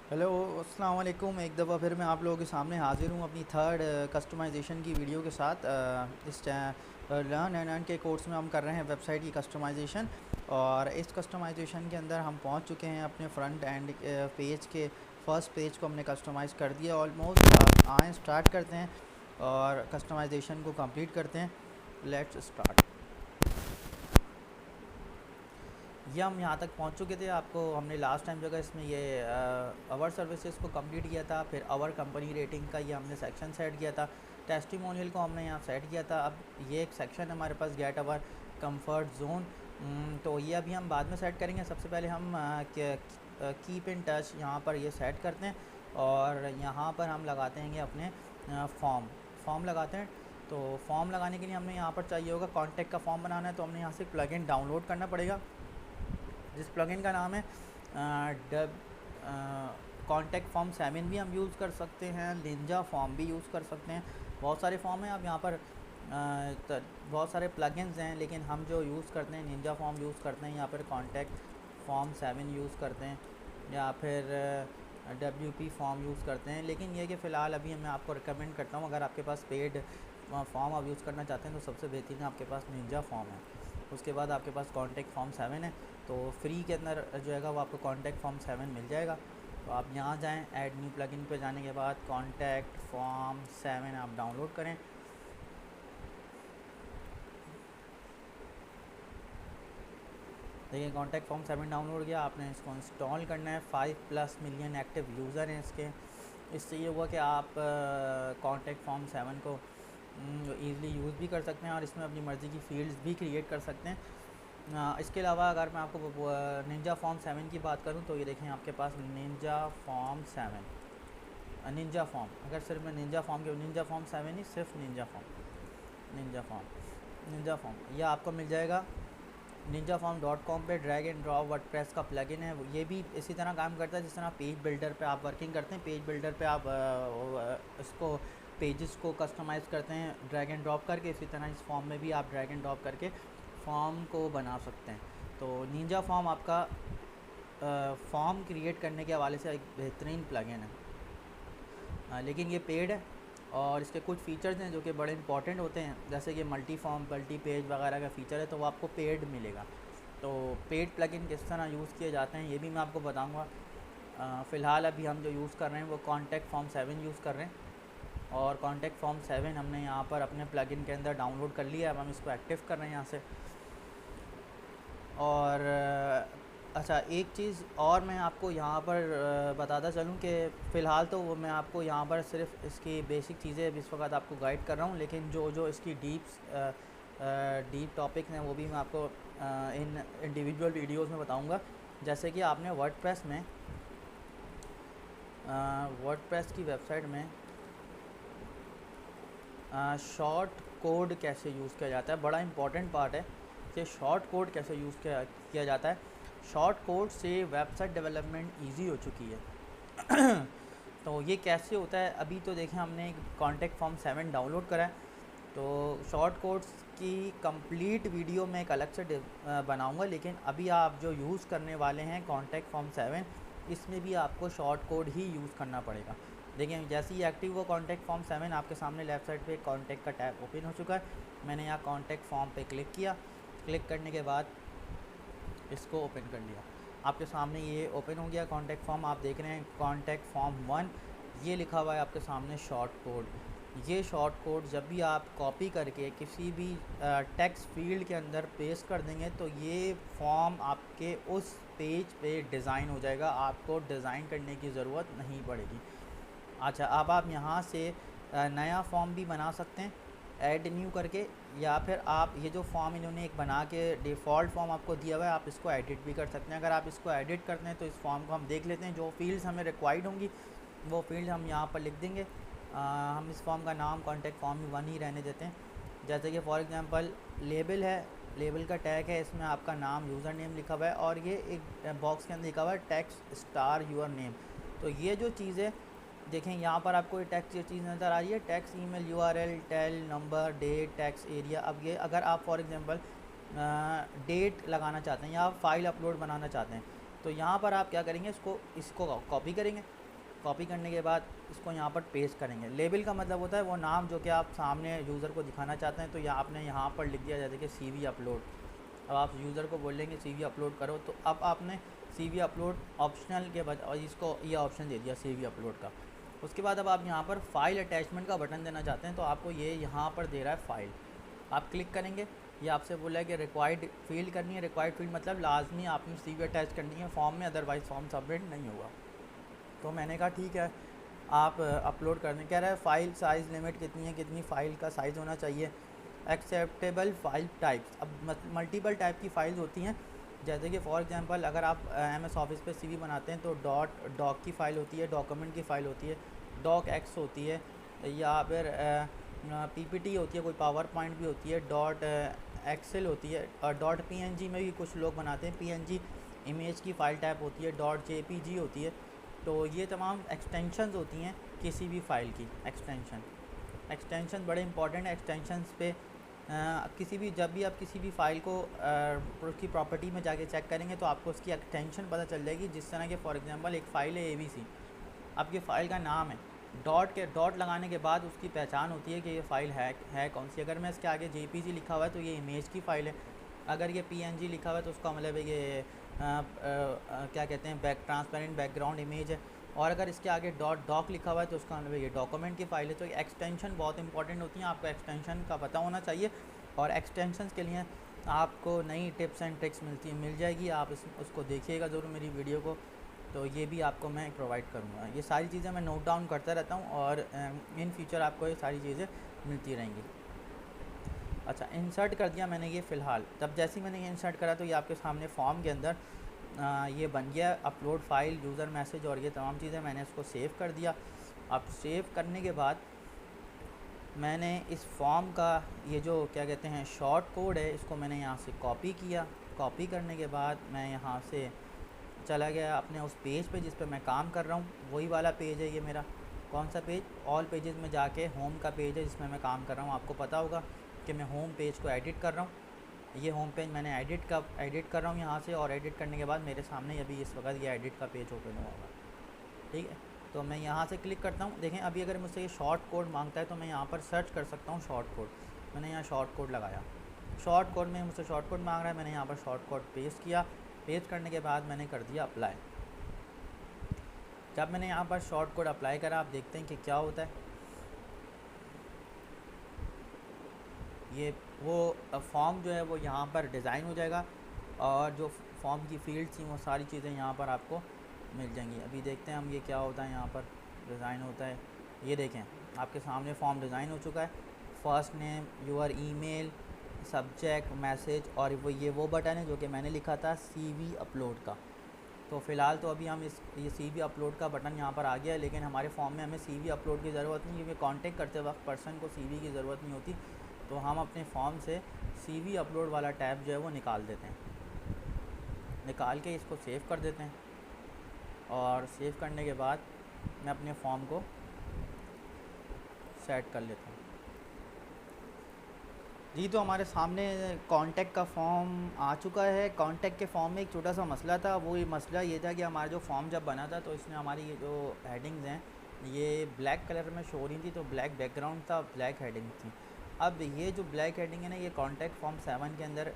Hello, अस्सलाम वालेकुम। एक दफ़ा फिर मैं आप लोगों के सामने हाज़िर हूँ अपनी थर्ड कस्टमाइज़ेशन की वीडियो के साथ। इस लर्न एंड अर्न के कोर्स में हम कर रहे हैं वेबसाइट की कस्टमाइज़ेशन। और इस कस्टमाइज़ेशन के अंदर हम पहुँच चुके हैं अपने फ्रंट एंड पेज के फर्स्ट पेज को हमने कस्टमाइज़ कर दिया ऑलमोस्ट। आए स्टार्ट करते हैं और कस्टमाइज़ेशन को कंप्लीट करते हैं। Let's start. ये हम यहाँ तक पहुँच चुके थे। आपको हमने लास्ट टाइम जगह इसमें ये आवर सर्विसेज को कंप्लीट किया था, फिर आवर कंपनी रेटिंग का ये हमने सेक्शन सेट किया था, टेस्टिमोनियल को हमने यहाँ सेट किया था। अब ये एक सेक्शन हमारे पास गेट आवर कंफर्ट जोन, तो ये अभी हम बाद में सेट करेंगे। सबसे पहले हम कीप इन टच यहाँ पर ये सेट करते हैं और यहाँ पर हम लगाते हैं अपने फॉर्म फॉर्म लगाते हैं। तो फॉर्म लगाने के लिए हमें यहाँ पर चाहिए होगा कॉन्टैक्ट का फॉर्म बनाना है, तो हमने यहाँ से प्लगइन डाउनलोड करना पड़ेगा जिस प्लगइन का नाम है डब कॉन्टैक्ट फॉर्म 7 भी हम यूज़ कर सकते हैं, निंजा फॉर्म भी यूज़ कर सकते हैं। बहुत सारे फॉर्म हैं। अब यहाँ पर बहुत सारे प्लगइन्स हैं, लेकिन हम जो यूज़ करते हैं निंजा फॉर्म यूज़ करते हैं, या फिर कॉन्टैक्ट फॉर्म 7 यूज़ करते हैं, या फिर WP फॉर्म यूज़ करते हैं। लेकिन ये कि फ़िलहाल अभी मैं आपको रिकमेंड करता हूँ, अगर आपके पास पेड फॉर्म आप यूज़ करना चाहते हैं तो सबसे बेहतरीन आपके पास निंजा फॉर्म है। उसके बाद आपके पास कॉन्टैक्ट फॉर्म 7 है, तो फ्री के अंदर जो है वो आपको कॉन्टैक्ट फॉर्म 7 मिल जाएगा। तो आप यहाँ जाएँ, ऐड न्यू प्लगइन पे जाने के बाद कॉन्टैक्ट फॉर्म 7 आप डाउनलोड करें। देखिए कॉन्टैक्ट फॉर्म 7 डाउनलोड किया, आपने इसको इंस्टॉल करना है। 5+ मिलियन एक्टिव यूज़र हैं इसके। इससे ये हुआ कि आप कॉन्टैक्ट फॉर्म 7 को ईज़िली यूज़ भी कर सकते हैं और इसमें अपनी मर्ज़ी की फ़ील्ड्स भी क्रिएट कर सकते हैं। इसके अलावा अगर मैं आपको निंजा फॉर्म 7 की बात करूं, तो ये देखें आपके पास निंजा फॉर्म 7, निंजा फॉर्म, अगर सिर्फ मैं निंजा फॉर्म के निंजा फॉर्म 7 ही, सिर्फ निंजा फॉर्म ये आपको मिल जाएगा ninjaform.com पे। ड्रैग एंड ड्रॉप वर्डप्रेस का प्लगइन है, ये भी इसी तरह काम करता है जिस तरह पेज बिल्डर पे आप वर्किंग करते हैं। पेज बिल्डर पे आप इसको पेजेस को कस्टमाइज़ करते हैं ड्रैग एंड ड्रॉप करके, इसी तरह इस फॉर्म में भी आप ड्रैग एंड ड्रॉप करके फॉर्म को बना सकते हैं। तो निंजा फॉर्म आपका फॉर्म क्रिएट करने के हवाले से एक बेहतरीन प्लगइन है। लेकिन ये पेड है और इसके कुछ फ़ीचर्स हैं जो कि बड़े इंपॉर्टेंट होते हैं, जैसे कि मल्टी फॉर्म मल्टी पेज वगैरह का फ़ीचर है, तो वो आपको पेड मिलेगा। तो पेड प्लगइन किस तरह यूज़ किए जाते हैं ये भी मैं आपको बताऊंगा। फ़िलहाल अभी हम जो यूज़ कर रहे हैं वो कॉन्टैक्ट फॉर्म 7 यूज़ कर रहे हैं, और कॉन्टैक्ट फॉर्म 7 हमने यहाँ पर अपने प्लगइन के अंदर डाउनलोड कर लिया है। अब हम इसको एक्टिव कर रहे हैं यहाँ से। और अच्छा, एक चीज़ और मैं आपको यहाँ पर बताता चलूँ कि फ़िलहाल तो वो मैं आपको यहाँ पर सिर्फ इसकी बेसिक चीज़ें इस वक्त आपको गाइड कर रहा हूँ, लेकिन जो जो इसकी डीप टॉपिक्स हैं वो भी मैं आपको इन इंडिविजुअल वीडियोस में बताऊँगा। जैसे कि आपने वर्डप्रेस की वेबसाइट में शॉर्ट कोड कैसे यूज़ किया जाता है, बड़ा इंपॉर्टेंट पार्ट है कि शॉर्ट कोड कैसे यूज़ किया जाता है। शॉर्ट कोड से वेबसाइट डेवलपमेंट इजी हो चुकी है। तो ये कैसे होता है, अभी तो देखें हमने कॉन्टैक्ट फॉर्म 7 डाउनलोड करा है, तो शॉर्ट कोड्स की कंप्लीट वीडियो मैं एक अलग से बनाऊंगा। लेकिन अभी आप जो यूज़ करने वाले हैं कॉन्टैक्ट फॉर्म 7, इसमें भी आपको शॉर्ट कोड ही यूज़ करना पड़ेगा। देखिए जैसे ही एक्टिव हो कॉन्टैक्ट फॉर्म 7, आपके सामने लेफ़्ट साइड पे कॉन्टैक्ट का टैब ओपन हो चुका है। मैंने यहाँ कॉन्टैक्ट फॉर्म पे क्लिक किया। क्लिक करने के बाद इसको ओपन कर लिया, आपके सामने ये ओपन हो गया कॉन्टैक्ट फॉर्म। आप देख रहे हैं कॉन्टैक्ट फॉर्म 1, ये लिखा हुआ है आपके सामने शॉर्ट कोड। ये शॉर्ट कोड जब भी आप कॉपी करके किसी भी टेक्स्ट फील्ड के अंदर पेस्ट कर देंगे, तो ये फॉर्म आपके उस पेज पे डिज़ाइन हो जाएगा, आपको डिज़ाइन करने की ज़रूरत नहीं पड़ेगी। अच्छा, अब आप यहाँ से नया फॉर्म भी बना सकते हैं ऐड न्यू करके, या फिर आप ये जो फॉर्म इन्होंने एक बना के डिफ़ॉल्ट फॉर्म आपको दिया हुआ है, आप इसको एडिट भी कर सकते हैं। अगर आप इसको एडिट करते हैं तो इस फॉर्म को हम देख लेते हैं। जो फील्ड्स हमें रिक्वायर्ड होंगी वो फील्ड हम यहाँ पर लिख देंगे। हम इस फॉर्म का नाम कॉन्टैक्ट फॉर्म 1 ही रहने देते हैं। जैसे कि फॉर एग्जांपल लेबल है, लेबल का टैग है, इसमें आपका नाम यूज़र नेम लिखा हुआ है, और ये एक बॉक्स के अंदर लिखा हुआ है टेक्स्ट स्टार योर नेम। तो ये जो चीज़ें देखें यहाँ पर आपको ये टैक्स, ये चीज़ नज़र आ रही है, text email URL tel number date text area. अब ये अगर आप फॉर एग्जांपल डेट लगाना चाहते हैं या फाइल अपलोड बनाना चाहते हैं, तो यहाँ पर आप क्या करेंगे, इसको कॉपी करेंगे। कॉपी करने के बाद इसको यहाँ पर पेस्ट करेंगे। लेबल का मतलब होता है वो नाम जो कि आप सामने यूज़र को दिखाना चाहते हैं। तो यह आपने यहाँ पर लिख दिया जैसे कि CV अपलोड। अब आप यूज़र को बोलेंगे CV अपलोड करो, तो अब आपने CV अपलोड ऑप्शनल के बाद और इसको ये ऑप्शन दे दिया CV अपलोड का। उसके बाद अब आप यहाँ पर फाइल अटैचमेंट का बटन देना चाहते हैं, तो आपको ये यहाँ पर दे रहा है फाइल। आप क्लिक करेंगे, ये आपसे बोला है कि रिक्वायर्ड फील्ड करनी है। रिक्वायर्ड फील्ड मतलब लाजमी आपने CV अटैच करनी है फॉर्म में, अदरवाइज़ फॉर्म सबमिट नहीं होगा। तो मैंने कहा ठीक है, आप अपलोड करने। कह रहा है फ़ाइल साइज़ लिमिट कितनी है, कितनी फ़ाइल का साइज़ होना चाहिए। एक्सेप्टेबल फाइल टाइप्स, अब मल्टीपल टाइप की फ़ाइल्स होती हैं, जैसे कि फॉर एग्जांपल अगर आप MS ऑफिस पे CV बनाते हैं तो डॉक की फ़ाइल होती है, डॉक्यूमेंट की फ़ाइल होती है, डॉक एक्स होती है, या फिर PPT होती है, कोई पावर पॉइंट भी होती है, एक्सेल होती है, और .png में भी कुछ लोग बनाते हैं। PNG इमेज की फ़ाइल टाइप होती है, .jpg होती है। तो ये तमाम एक्सटेंशंस होती हैं किसी भी फ़ाइल की। एक्सटेंशन बड़े इंपॉर्टेंट है। एक्सटेंशंस पे किसी भी जब भी आप किसी भी फ़ाइल को उसकी प्रॉपर्टी में जाके चेक करेंगे तो आपको उसकी एक्सटेंशन पता चल जाएगी। जिस तरह के फॉर एग्जांपल एक फ़ाइल है ABC, आपकी फ़ाइल का नाम है, डॉट लगाने के बाद उसकी पहचान होती है कि ये फ़ाइल है कौन सी। अगर मैं इसके आगे JPG लिखा हुआ है तो ये इमेज की फ़ाइल है। अगर ये PNG लिखा हुआ है तो उसका मतलब है ये क्या कहते हैं, ट्रांसपेरेंट बैकग्राउंड इमेज है। और अगर इसके आगे डॉक लिखा हुआ है तो उसका मतलब ये डॉक्यूमेंट की फ़ाइल है। तो एक्सटेंशन बहुत इंपॉर्टेंट होती हैं, आपको एक्सटेंशन का पता होना चाहिए। और एक्सटेंशंस के लिए आपको नई टिप्स एंड ट्रिक्स मिल जाएगी, आप उसको देखिएगा ज़रूर मेरी वीडियो को। तो ये भी आपको मैं प्रोवाइड करूँगा। ये सारी चीज़ें मैं नोट डाउन करता रहता हूँ और इन फ्यूचर आपको ये सारी चीज़ें मिलती रहेंगी। अच्छा, इंसर्ट कर दिया मैंने ये फ़िलहाल। जब जैसे ही मैंने ये इंसर्ट करा तो ये आपके सामने फॉर्म के अंदर ये बन गया अपलोड फाइल, यूज़र मैसेज और ये तमाम चीज़ें। मैंने इसको सेव कर दिया। अब सेव करने के बाद मैंने इस फॉर्म का ये जो क्या कहते हैं शॉर्ट कोड है, इसको मैंने यहाँ से कॉपी किया। कॉपी करने के बाद मैं यहाँ से चला गया अपने उस पेज पे जिस पे मैं काम कर रहा हूँ। वही वाला पेज है ये मेरा। कौन सा पेज? ऑल पेजेस में जाके होम का पेज है जिसमें मैं काम कर रहा हूँ। आपको पता होगा कि मैं होम पेज को एडिट कर रहा हूँ। ये होम पेज मैंने एडिट कर रहा हूँ यहाँ से, और एडिट करने के बाद मेरे सामने अभी इस वक्त ये एडिट का पेज ओपन हुआ होगा। ठीक है, तो मैं यहाँ से क्लिक करता हूँ। देखें अभी अगर मुझसे ये शॉर्ट कोड मांगता है तो मैं यहाँ पर सर्च कर सकता हूँ शॉर्ट कोड। मैंने यहाँ शॉर्ट कोड लगाया। शॉर्ट कोड में मुझसे शॉर्ट कोड मांग रहा है, मैंने यहाँ पर शॉर्ट कोड पेस्ट किया। पेस्ट करने के बाद मैंने कर दिया अप्लाई। जब मैंने यहाँ पर शॉर्ट कोड अप्लाई करा, आप देखते हैं कि क्या होता है। ये वो फॉर्म जो है वो यहाँ पर डिज़ाइन हो जाएगा, और जो फॉर्म की फील्ड थी वो सारी चीज़ें यहाँ पर आपको मिल जाएंगी। अभी देखते हैं हम ये क्या होता है, यहाँ पर डिज़ाइन होता है। ये देखें आपके सामने फॉर्म डिज़ाइन हो चुका है। First name, your email, subject, message, और वो बटन है जो कि मैंने लिखा था CV अपलोड का। तो फ़िलहाल तो अभी हम ये CV अपलोड का बटन यहाँ पर आ गया है, लेकिन हमारे फॉर्म में हमें CV अपलोड की ज़रूरत नहीं, क्योंकि कांटेक्ट करते वक्त पर्सन को CV की ज़रूरत नहीं होती। तो हम अपने फॉर्म से CV अपलोड वाला टैब जो है वो निकाल देते हैं। निकाल के इसको सेव कर देते हैं, और सेव करने के बाद मैं अपने फॉर्म को सेट कर लेता हूँ। जी, तो हमारे सामने कॉन्टैक्ट का फॉर्म आ चुका है। कॉन्टैक्ट के फॉर्म में एक छोटा सा मसला था। वो ये मसला ये था कि हमारा जो फॉर्म जब बना था तो इसमें हमारी ये जो हेडिंग्स हैं ये ब्लैक कलर में शो हो रही थी, तो ब्लैक बैकग्राउंड था, ब्लैक हेडिंग थी। अब ये जो ब्लैक हेडिंग है ना, ये कॉन्टैक्ट फॉर्म 7 के अंदर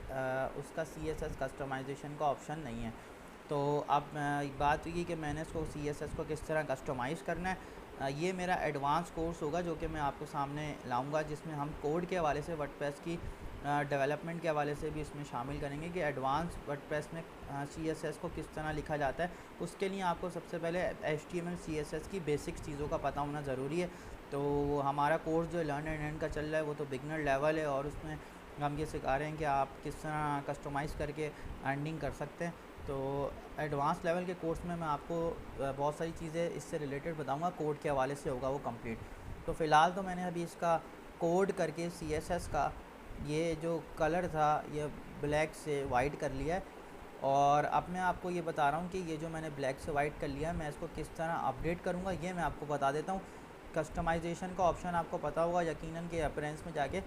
उसका CSS कस्टमाइजेशन का ऑप्शन नहीं है। तो अब बात ये कि मैंने इसको CSS को किस तरह कस्टमाइज़ करना है, ये मेरा एडवांस कोर्स होगा जो कि मैं आपको सामने लाऊंगा, जिसमें हम कोड के हवाले से वर्डप्रेस की डेवलपमेंट के हवाले से भी इसमें शामिल करेंगे कि एडवांस वर्डप्रेस में CSS को किस तरह लिखा जाता है। उसके लिए आपको सबसे पहले HTML CSS की बेसिक्स चीज़ों का पता होना ज़रूरी है। तो हमारा कोर्स जो लर्न एंड एंड का चल रहा है वो तो बिगनर लेवल है, और उसमें हम ये सिखा रहे हैं कि आप किस तरह कस्टमाइज़ करके अर्निंग कर सकते हैं। तो एडवांस लेवल के कोर्स में मैं आपको बहुत सारी चीज़ें इससे रिलेटेड बताऊंगा, कोड के हवाले से होगा वो कंप्लीट। तो फ़िलहाल तो मैंने अभी इसका कोड करके CSS का ये जो कलर था ये ब्लैक से वाइट कर लिया है, और अब मैं आपको ये बता रहा हूँ कि ये जो मैंने ब्लैक से वाइट कर लिया है मैं इसको किस तरह अपडेट करूँगा ये मैं आपको बता देता हूँ। कस्टमाइजेशन का ऑप्शन आपको पता होगा यकीनन कि अपीयरेंस में जाके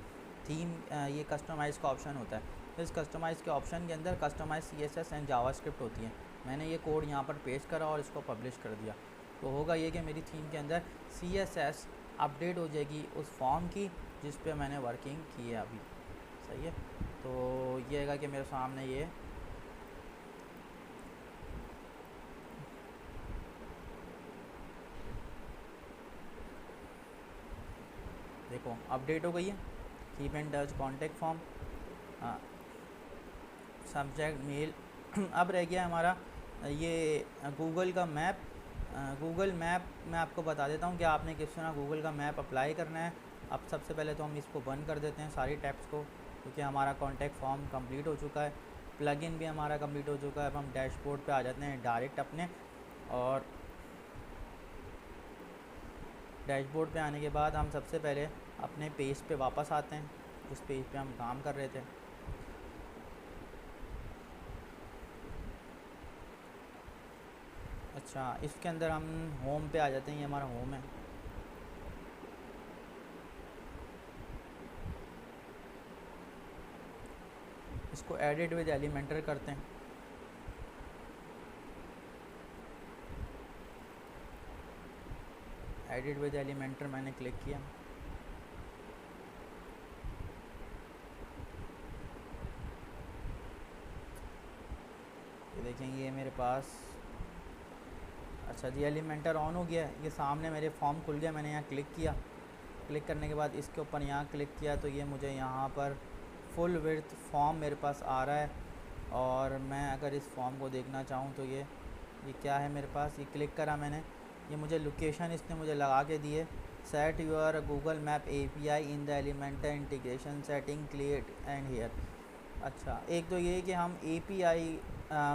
थीम ये कस्टमाइज़ का ऑप्शन होता है। इस कस्टमाइज़ के ऑप्शन के अंदर कस्टमाइज़ CSS एंड जावास्क्रिप्ट होती है। मैंने ये कोड यहाँ पर पेस्ट करा और इसको पब्लिश कर दिया, तो होगा ये कि मेरी थीम के अंदर CSS अपडेट हो जाएगी उस फॉर्म की जिस पे मैंने वर्किंग की है अभी। सही है, तो ये हैगा कि मेरे सामने ये देखो अपडेट हो गई है। Keep in touch contact form, subject mail. अब रह गया हमारा ये गूगल का मैप। गूगल मैप मैं आपको बता देता हूँ कि आपने किस तरह गूगल का मैप अप्लाई करना है। अब सबसे पहले तो हम इसको बंद कर देते हैं सारी टैब्स को, क्योंकि हमारा कॉन्टेक्ट फॉर्म कंप्लीट हो चुका है, प्लगइन भी हमारा कंप्लीट हो चुका है। अब हम डैशबोर्ड पे आ जाते हैं डायरेक्ट अपने, और डैशबोर्ड पे आने के बाद हम सबसे पहले अपने पेज पे वापस आते हैं, जिस पेज पे हम काम कर रहे थे। अच्छा, इसके अंदर हम होम पे आ जाते हैं, ये हमारा होम है। इसको एडिट विद एलिमेंटर करते हैं। एडिट विद एलिमेंटर मैंने क्लिक किया। ये देखेंगे ये मेरे पास, अच्छा जी एलिमेंटर ऑन हो गया। ये सामने मेरे फॉर्म खुल गया, मैंने यहाँ क्लिक किया। क्लिक करने के बाद इसके ऊपर यहाँ क्लिक किया तो ये मुझे यहाँ पर फुल विड्थ फॉर्म मेरे पास आ रहा है। और मैं अगर इस फॉर्म को देखना चाहूँ तो ये क्या है मेरे पास, ये क्लिक करा मैंने, ये मुझे लोकेशन इसने मुझे लगा के दिए। Set your Google map API in the Elementor integration setting create and here. अच्छा, एक तो ये कि हम API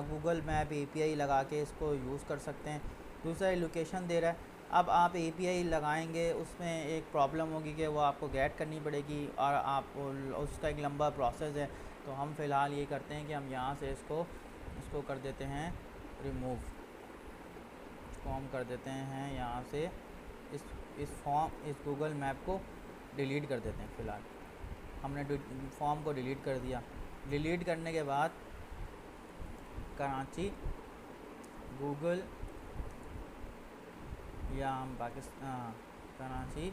गूगल मैप API लगा के इसको यूज़ कर सकते हैं। दूसरा लोकेशन दे रहा है। अब आप API लगाएंगे उसमें एक प्रॉब्लम होगी कि वो आपको गेट करनी पड़ेगी और आप उसका एक लंबा प्रोसेस है। तो हम फ़िलहाल ये करते हैं कि हम यहाँ से इसको कर देते हैं रिमूव। इसको हम कर देते हैं यहाँ से इस गूगल मैप को डिलीट कर देते हैं। फ़िलहाल हमने फॉर्म को डिलीट कर दिया। डिलीट करने के बाद कराची गूगल, या हम Pakistan Karachi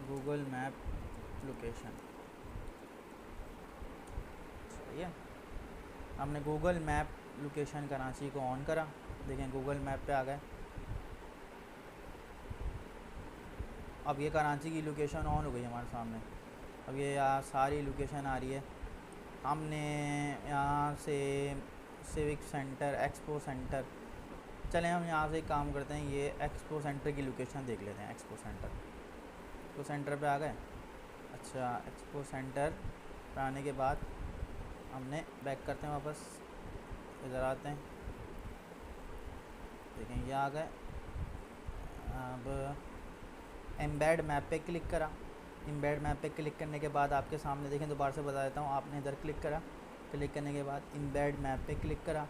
Google map location, सही है। हमने गूगल मैप लोकेशन कराची को ऑन करा, देखें गूगल मैप पे आ गए। अब ये कराची की लोकेशन ऑन हो गई हमारे सामने। अब ये सारी लोकेशन आ रही है। हमने यहाँ से सिविक सेंटर, एक्सपो सेंटर, चलें हम यहाँ से काम करते हैं, ये एक्सपो सेंटर की लोकेशन देख लेते हैं। एक्सपो सेंटर पे आ गए। अच्छा, एक्सपो सेंटर पे आने के बाद हमने बैक करते हैं वापस, इधर आते हैं, देखें ये आ गए। अब एम्बेड मैप पे क्लिक करा। एम्बेड मैप पे क्लिक करने के बाद आपके सामने देखें, दोबारा से बता देता हूँ, आपने इधर क्लिक करा। क्लिक करने के बाद एम्बेड मैप पे क्लिक करा।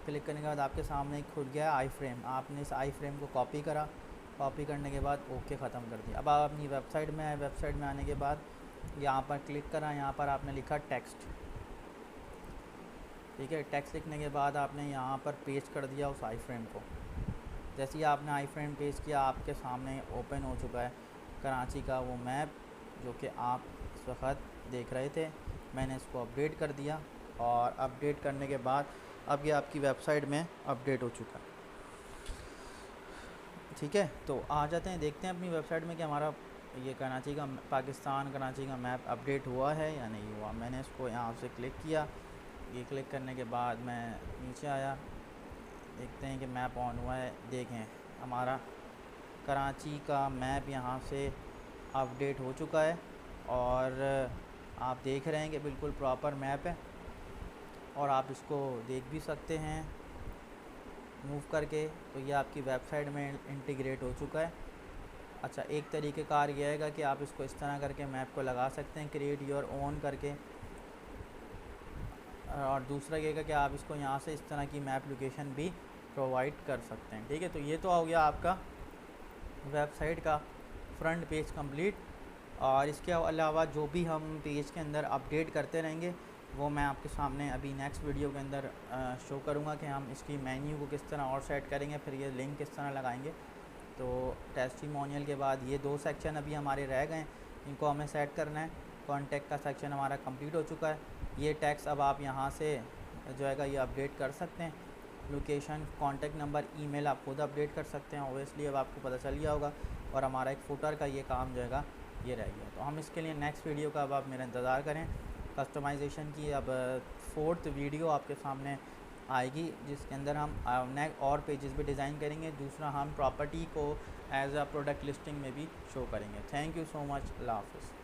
क्लिक करने के बाद आपके सामने खुल गया आई फ्रेम। आपने इस आई फ्रेम को कॉपी करा। कॉपी करने के बाद ओके ख़त्म कर दिया। अब आप अपनी वेबसाइट में आए। वेबसाइट में आने के बाद यहाँ पर क्लिक करा। यहाँ पर आपने लिखा टेक्स्ट, ठीक है। टेक्स्ट लिखने के बाद आपने यहाँ पर पेस्ट कर दिया उस आई फ्रेम को। जैसे ही आपने आई फ्रेम पेस्ट किया, आपके सामने ओपन हो चुका है कराची का वो मैप जो कि आप इस वक्त देख रहे थे। मैंने इसको अपडेट कर दिया, और अपडेट करने के बाद अब ये आपकी वेबसाइट में अपडेट हो चुका है, ठीक है। तो आ जाते हैं, देखते हैं अपनी वेबसाइट में कि हमारा ये कराची का, पाकिस्तान कराची का मैप अपडेट हुआ है या नहीं हुआ। मैंने इसको यहाँ से क्लिक किया। ये क्लिक करने के बाद मैं नीचे आया, देखते हैं कि मैप ऑन हुआ है। देखें हमारा कराची का मैप यहाँ से अपडेट हो चुका है, और आप देख रहे हैं कि बिल्कुल प्रॉपर मैप है, और आप इसको देख भी सकते हैं मूव करके। तो ये आपकी वेबसाइट में इंटीग्रेट हो चुका है। अच्छा, एक तरीक़ेकार यह है कि आप इसको इस तरह करके मैप को लगा सकते हैं, क्रिएट योर ओन करके, और दूसरा ये है कि आप इसको यहाँ से इस तरह की मैप लोकेशन भी प्रोवाइड कर सकते हैं, ठीक है। तो ये तो हो गया आपका वेबसाइट का फ्रंट पेज कंप्लीट। और इसके अलावा जो भी हम पेज के अंदर अपडेट करते रहेंगे, वो मैं आपके सामने अभी नेक्स्ट वीडियो के अंदर शो करूँगा कि हम इसकी मेन्यू को किस तरह और सेट करेंगे, फिर ये लिंक किस तरह लगाएंगे। तो टेस्टिमोनियल के बाद ये 2 सेक्शन अभी हमारे रह गए, इनको हमें सेट करना है। कॉन्टैक्ट का सेक्शन हमारा कंप्लीट हो चुका है। ये टैक्स अब आप यहाँ से जो है ये अपडेट कर सकते हैं। लोकेशन, कॉन्टैक्ट नंबर, ईमेल आप खुद अपडेट कर सकते हैं। ओबियसली अब आपको पता चल गया होगा। और हमारा एक फुटर का ये काम जो है ये रह गया। तो हम इसके लिए नेक्स्ट वीडियो का अब आप मेरा इंतज़ार करें। कस्टमाइजेशन की अब 4th वीडियो आपके सामने आएगी, जिसके अंदर हम और पेजेस भी डिज़ाइन करेंगे। दूसरा, हम प्रॉपर्टी को एज अ प्रोडक्ट लिस्टिंग में भी शो करेंगे। Thank you so much. अल्लाह हाफ़िज़।